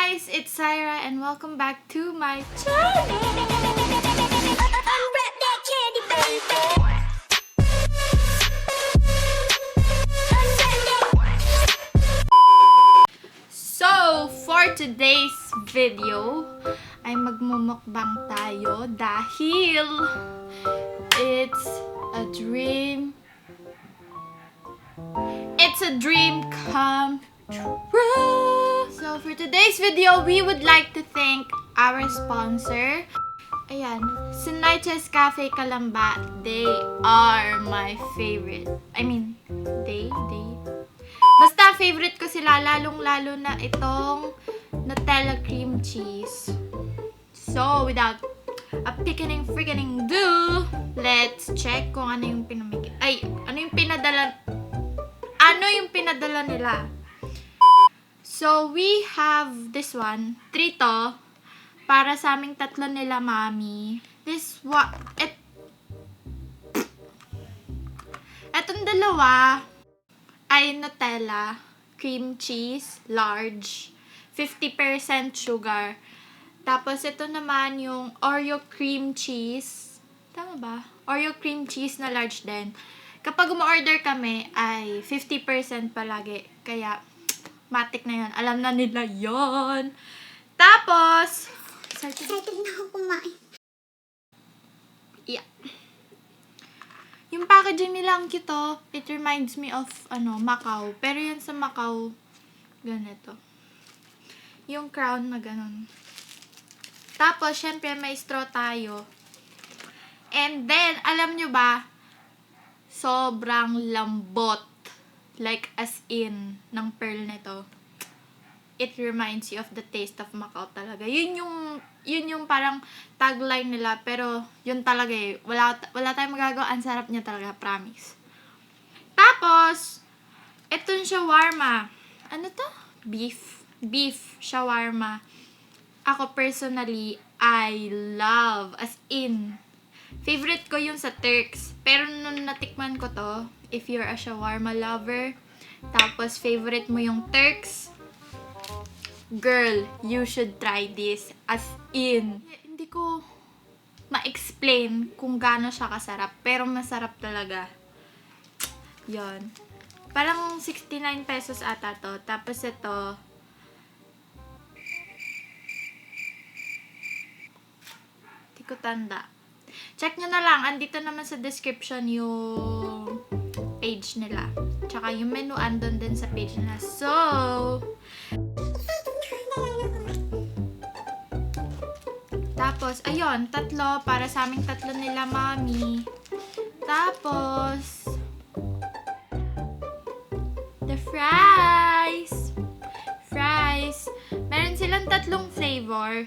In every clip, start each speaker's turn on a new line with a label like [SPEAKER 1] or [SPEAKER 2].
[SPEAKER 1] guys, it's Syra and welcome back to my channel.
[SPEAKER 2] Unwrap that candy, baby.
[SPEAKER 1] So, for today's video, ay magmumukbang tayo dahil it's a dream. It's a dream come true. So, for today's video, we would like to thank our sponsor. Ayan, Sinaiches Cafe Calamba. They are my favorite. They. Basta favorite ko sila, lalong-lalo na itong Nutella cream cheese. So, without a freaking do, let's check kung ano yung ano yung pinadala nila. So, we have this one, 3 to, para sa aming tatlo nila, mami. Etong dalawa ay Nutella cream cheese, large, 50% sugar. Tapos, ito naman yung Oreo cream cheese. Tama ba? Oreo cream cheese na large din. Kapag umorder kami, ay 50% palagi. Kaya, matik na yun. Alam na nila yon. Tapos,
[SPEAKER 2] Excited na ako kumain.
[SPEAKER 1] yeah. Yung packaging nila ang cute, oh. It reminds me of, Macau. Pero yan sa Macau, ganito. Yung crown na ganun. Tapos, syempre, may straw tayo. And then, alam nyo ba, sobrang lambot. Like, as in, ng pearl nito. It reminds you of the taste of Macau talaga. Yun yung parang tagline nila. Pero, yun talaga eh. Wala tayong magagawa. Ang sarap niya talaga, promise. Tapos, etong shawarma. Ano to? Beef shawarma. Ako personally, I love. As in, favorite ko yung sa Turks. Pero nung natikman ko to, if you're a shawarma lover, tapos favorite mo yung Turks, girl, you should try this. As in, hindi ko ma-explain kung gaano siya kasarap. Pero masarap talaga. Yon. Parang 69 pesos ata to. Tapos ito, hindi ko tanda. Check nyo na lang. Andito naman sa description yung page nila. Tsaka yung menu andun din sa page nila. So, tapos, ayun, 3 para sa aming 3 nila, mami. Tapos, the fries. Meron silang 3 flavor.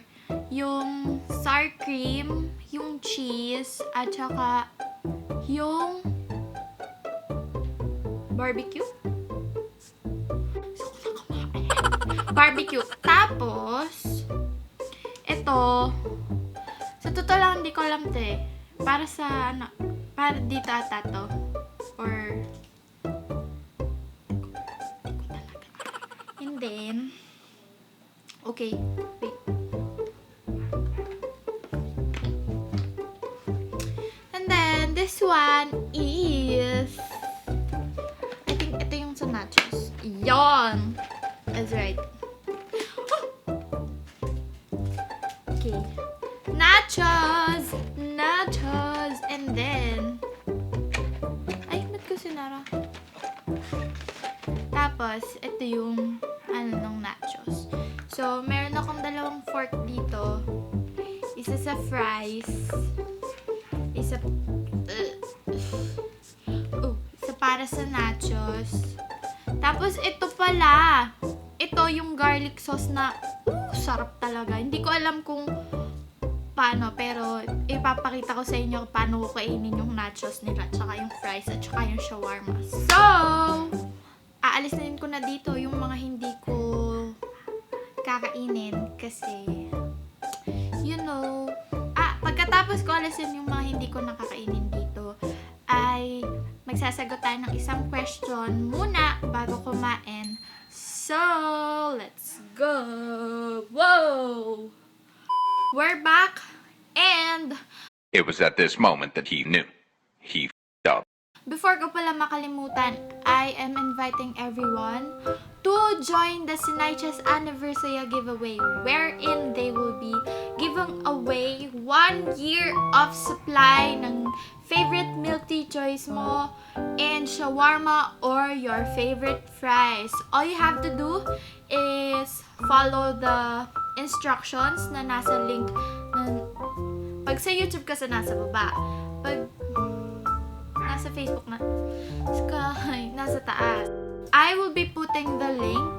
[SPEAKER 1] Yung sour cream, yung cheese, at saka yung barbecue. Barbecue. Tapos, ito, sa totoo lang, hindi ko alam to eh. Para dito ata to. Or, and then, okay, wait. And then, this one is, I think ito yung sa nachos. Yon! That's right. Okay. Nachos! And then, ay, ba't ko sinara? Tapos, ito yung, ng nachos. So, meron akong 2 fork dito. Isa sa fries. Isa para sa nachos. Tapos, ito pala. Ito yung garlic sauce na, sarap talaga. Hindi ko alam kung paano, pero ipapakita ko sa inyo paano ko kainin yung nachos nila, tsaka yung fries, at tsaka yung shawarma. So, aalisin ko na dito yung mga hindi ko kakainin kasi, pagkatapos ko alisin yung mga hindi ko nakakainin dito, ay magsasagot tayo ng isang question muna bago kumain. So, So, let's go! Whoa! We're back, and
[SPEAKER 3] It was at this moment that he knew. He f***ed up.
[SPEAKER 1] before ko pala makalimutan, I am inviting everyone to join the Sinaichas Anniversary giveaway, wherein they will be giving away 1 year of supply ng favorite milk tea choice mo and shawarma or your favorite fries. All you have to do is follow the instructions na nasa link na, pag sa YouTube kasi nasa baba, pag nasa Facebook na, nasa taas. I will be putting the link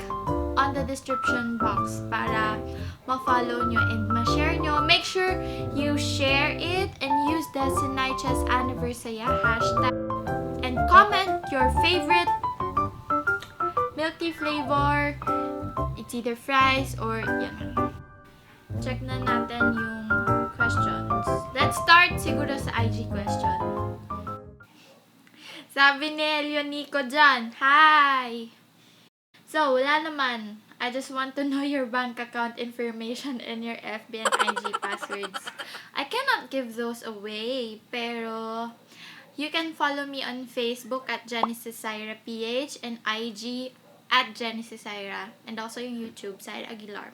[SPEAKER 1] on the description box para ma-follow nyo and ma-share nyo. Make sure you share it and use the Sinaichas Anniversary hashtag and comment your favorite milk tea flavor. It's either fries or yan. Check na natin yung questions. Let's start siguro sa IG question. Sabi ni Leonico dyan, hi! So, wala naman. I just want to know your bank account information and your FB and IG passwords. I cannot give those away, pero you can follow me on Facebook at Genesis Syra PH and IG at Genesis Syra, and also yung YouTube, Syra Aguilar.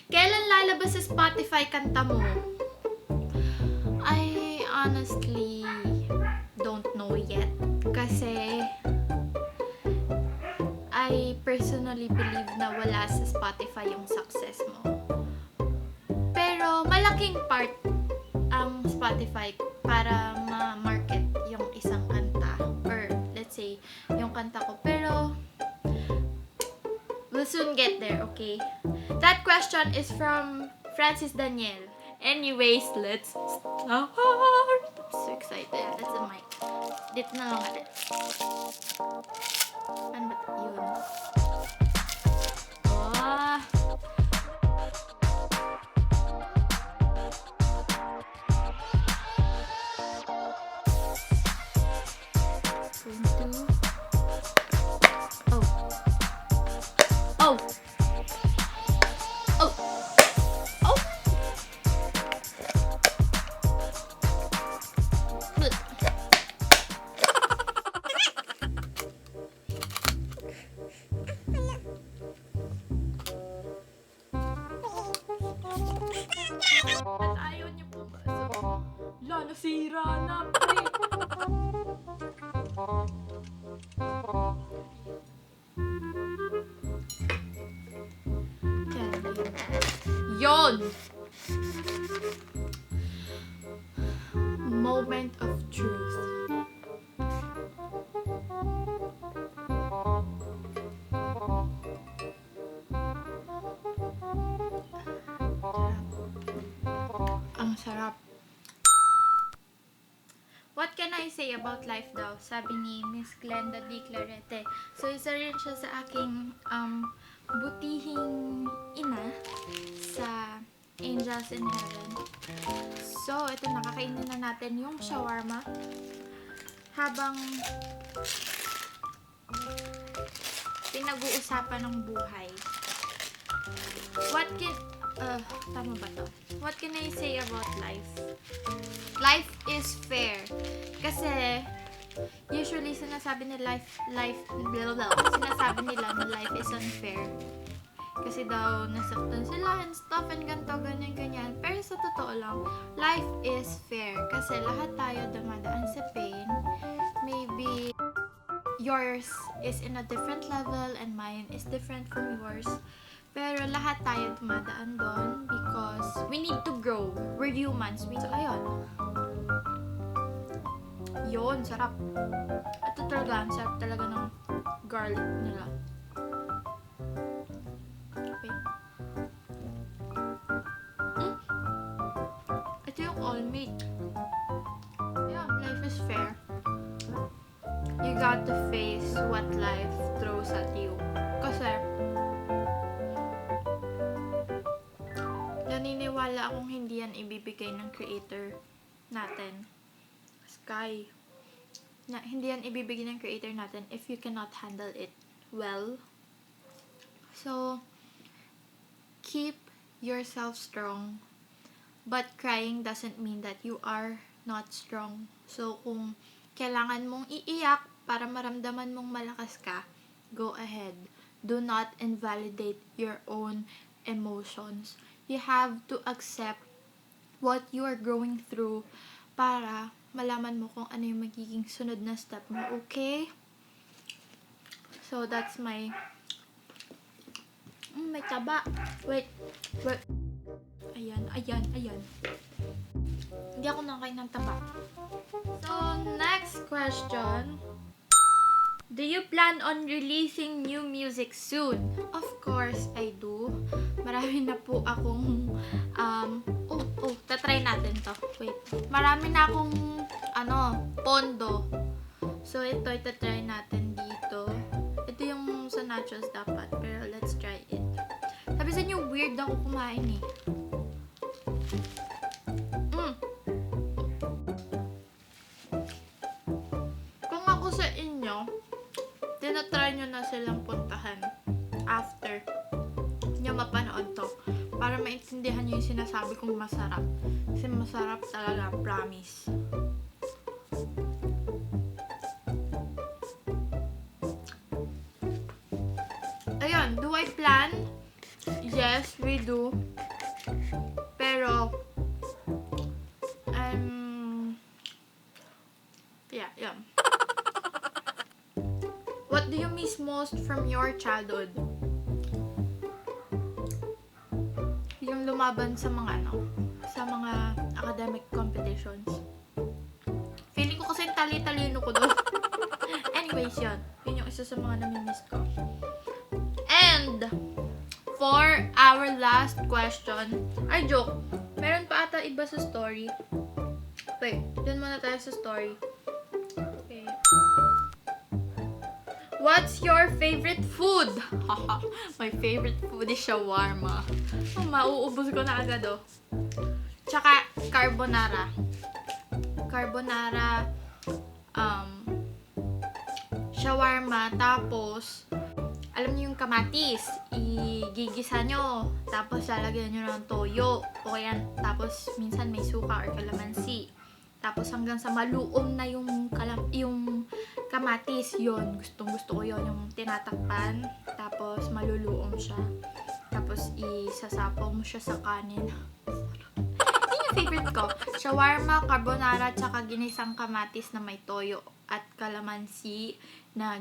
[SPEAKER 1] Kailan lalabas sa Spotify kanta mo? I honestly don't know yet. Kasi I personally believe na wala sa Spotify yung success mo. Pero malaking part ang Spotify para ma-market yung isang kanta. Or let's say, yung kanta ko. Pero we'll soon get there, okay? That question is from Francis Daniel. Anyways, let's start. I'm so excited. That's the mic. Dito na lang ulit. Ano ba yun? Oh. Oh. Oh. Oh. At ayaw niyo po ba? So, nasira na, pre. Yon! Moment of truth. Ang sarap. What can I say about life daw? Sabi ni Miss Glenda D. Clarete. So, isa rin siya sa aking butihing ina sa Angels in Heaven. So, ito, nakakainin na natin yung shawarma habang pinag-uusapan ng buhay. Tama ba to? What can I say about life? Life is fair. Kasi, usually sinasabi nila sinasabi nila na life is unfair. Kasi daw, nasaktan sila and stuff and ganito, ganyan. Pero sa totoo lang, life is fair. Kasi lahat tayo dumadaan sa pain. Maybe yours is in a different level and mine is different from yours. Pero lahat tayo dumadaan doon because we need to grow. We're humans. So, ayun. Yun, sarap. Ito talaga, ang sarap talaga ng garlic nila. Okay. Ito yung all meat. Yeah, life is fair. You got to face what life throws at you. Kasi, naniniwala akong hindi yan ibibigay ng creator natin. Sky. Hindi yan ibibigay ng creator natin if you cannot handle it. well. So, keep yourself strong. But crying doesn't mean that you are not strong. So, kung kailangan mong iiyak para maramdaman mong malakas ka, go ahead. Do not invalidate your own emotions. You have to accept what you are going through para malaman mo kung ano yung magiging sunod na step mo, okay? So, that's my... may taba. Wait. Ayan. Hindi ako nakain ng taba. So, next question. Do you plan on releasing new music soon? Of course, I do. Marami na po akong, tatry natin to. Wait. Marami na akong, pondo. So, ito, itatry natin dito. Ito yung sa nachos dapat. Pero, let's try it. Sabi sa inyo, weird ako kumain eh. Kung ako sa inyo, tinatry nyo na silang puntahan after nyo mapanood to para maintindihan nyo yung sinasabi kong masarap. Kasi masarap talaga, promise. Ayun, do I plan? Yes, we do. Pero, yeah. What do you miss most from your childhood? Yung lumaban sa mga academic competitions. Feeling ko kasi tali-talino ko doon. Anyways, yun. Yun yung isa sa mga nami-miss ko. And, for our last question, ay joke, meron pa ata iba sa story. Wait, dun muna tayo sa story. Okay. What's your favorite food? My favorite food is shawarma. Mauubos ko na agad oh. Tsaka carbonara. Shawarma, tapos alam niyo yung kamatis, igigisa nyo, tapos lalagyan nyo ng toyo, o kaya, tapos minsan may suka or kalamansi. Tapos hanggang sa maluom na yung kamatis, yun. Gustong-gusto ko yun, yung tinatakpan, tapos maluluom siya. Tapos isasapaw mo siya sa kanin. Yun yung favorite ko. Shawarma, carbonara, tsaka ginisang kamatis na may toyo at kalamansi na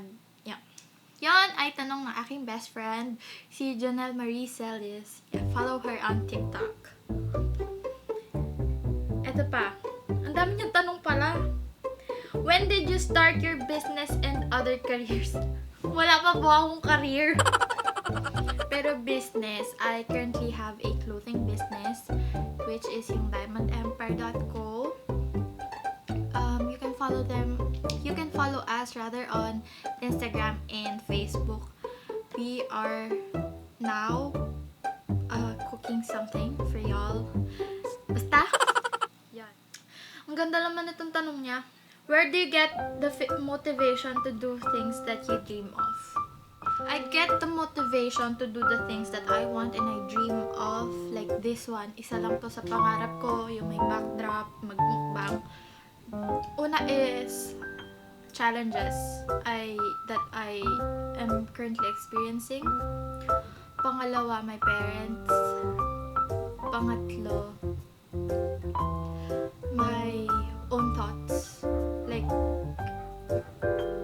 [SPEAKER 1] yan ay tanong ng aking best friend, si Janelle Marie Celis. Yeah, follow her on TikTok. Eto pa. Ang dami niyang tanong pala. When did you start your business and other careers? Wala pa po akong career. Pero business, I currently have a clothing business, which is yung diamondempire.co. You can follow us rather on Instagram and Facebook. We are now cooking something for y'all. Basta? Yan. Ang ganda naman itong tanong niya. Where do you get the motivation to do things that you dream of? I get the motivation to do the things that I want and I dream of. Like this one. Isa lang to sa pangarap ko. Yung may backdrop, magmukbang. Una is challenges that I am currently experiencing. Pangalawa, my parents. Pangatlo, my own thoughts. Like,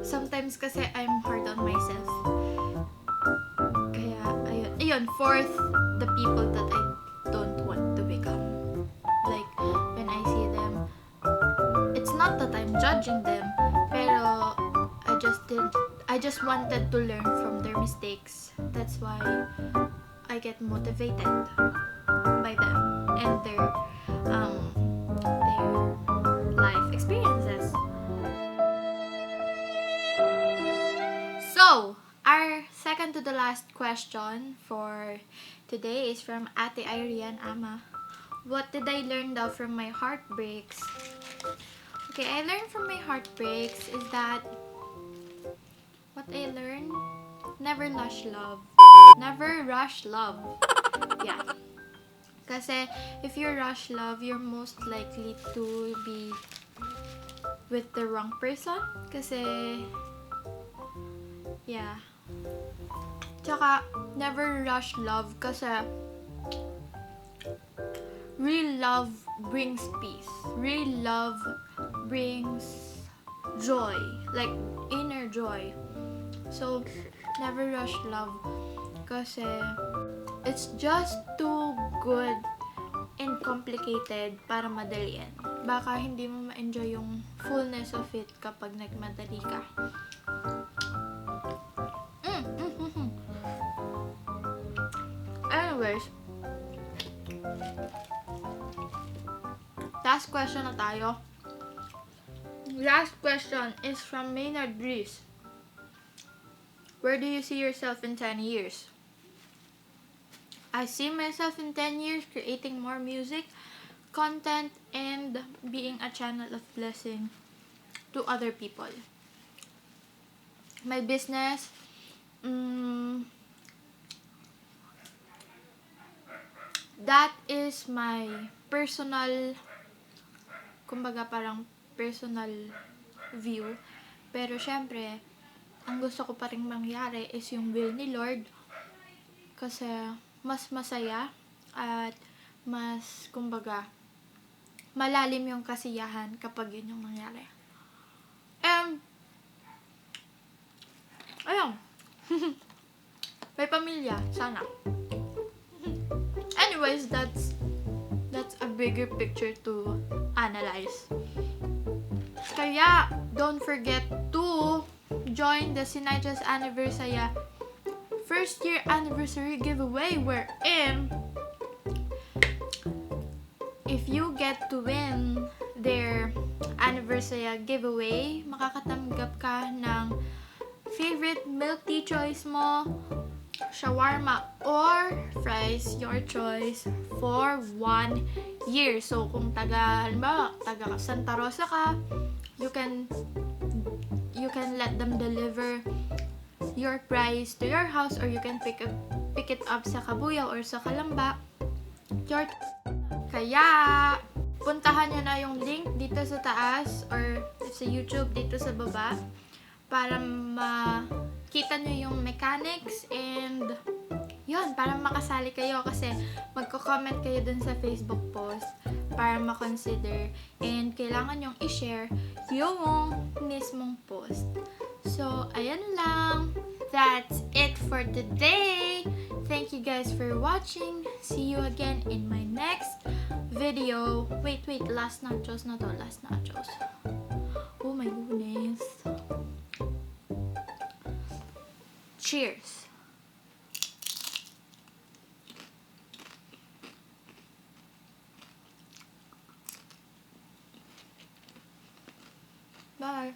[SPEAKER 1] sometimes kasi I'm hard on myself. Kaya, ayun. Fourth, the people that I don't want to become. Like, when I see them, it's not that I'm judging them, pero I just wanted to learn from their mistakes. That's why I get motivated by them and their life experiences. So, our second to the last question for today is from Ate Irene Ama. What did I learn though from my heartbreaks? Okay, I learned from my heartbreaks is that what I learned never rush love. Never rush love. Yeah. Kasi if you rush love, you're most likely to be with the wrong person. Kasi, yeah. Tsaka, never rush love kasi real love brings peace. Real love brings joy. Like, inner joy. So, never rush love kasi it's just too good and complicated para madaliin. Baka hindi mo ma-enjoy yung fullness of it kapag nagmadali ka. Anyways, last question na tayo. Last question is from Maynard Reese. Where do you see yourself in 10 years? I see myself in 10 years creating more music, content, and being a channel of blessing to other people. My business, that is my personal, kumbaga parang personal view. Pero syempre, ang gusto ko pa rin mangyari is yung will ni Lord. Kasi mas masaya at mas, kumbaga, malalim yung kasiyahan kapag yun yung nangyari. Ayun. May pamilya, sana. Anyways, that's a bigger picture to analyze. Kaya, don't forget to join the Sinaija's Anniversary first year anniversary giveaway wherein if you get to win their anniversary giveaway, makakatanggap ka ng favorite milk tea choice mo, shawarma or fries, your choice, for 1 year. So, kung taga Santa Rosa ka, you can let them deliver your prize to your house, or you can pick it up sa Kabuyaw or sa Kalamba. Kaya, puntahan nyo na yung link dito sa taas or sa YouTube dito sa baba para makita nyo yung mechanics and yun, para makasali kayo kasi magko-comment kayo dun sa Facebook post para ma-consider and kailangan yung i-share yung mismong post. So, ayan lang. That's it for today. Thank you guys for watching. See you again in my next video. Wait, last nachos na to. Last nachos. Oh my goodness. Cheers. Bye.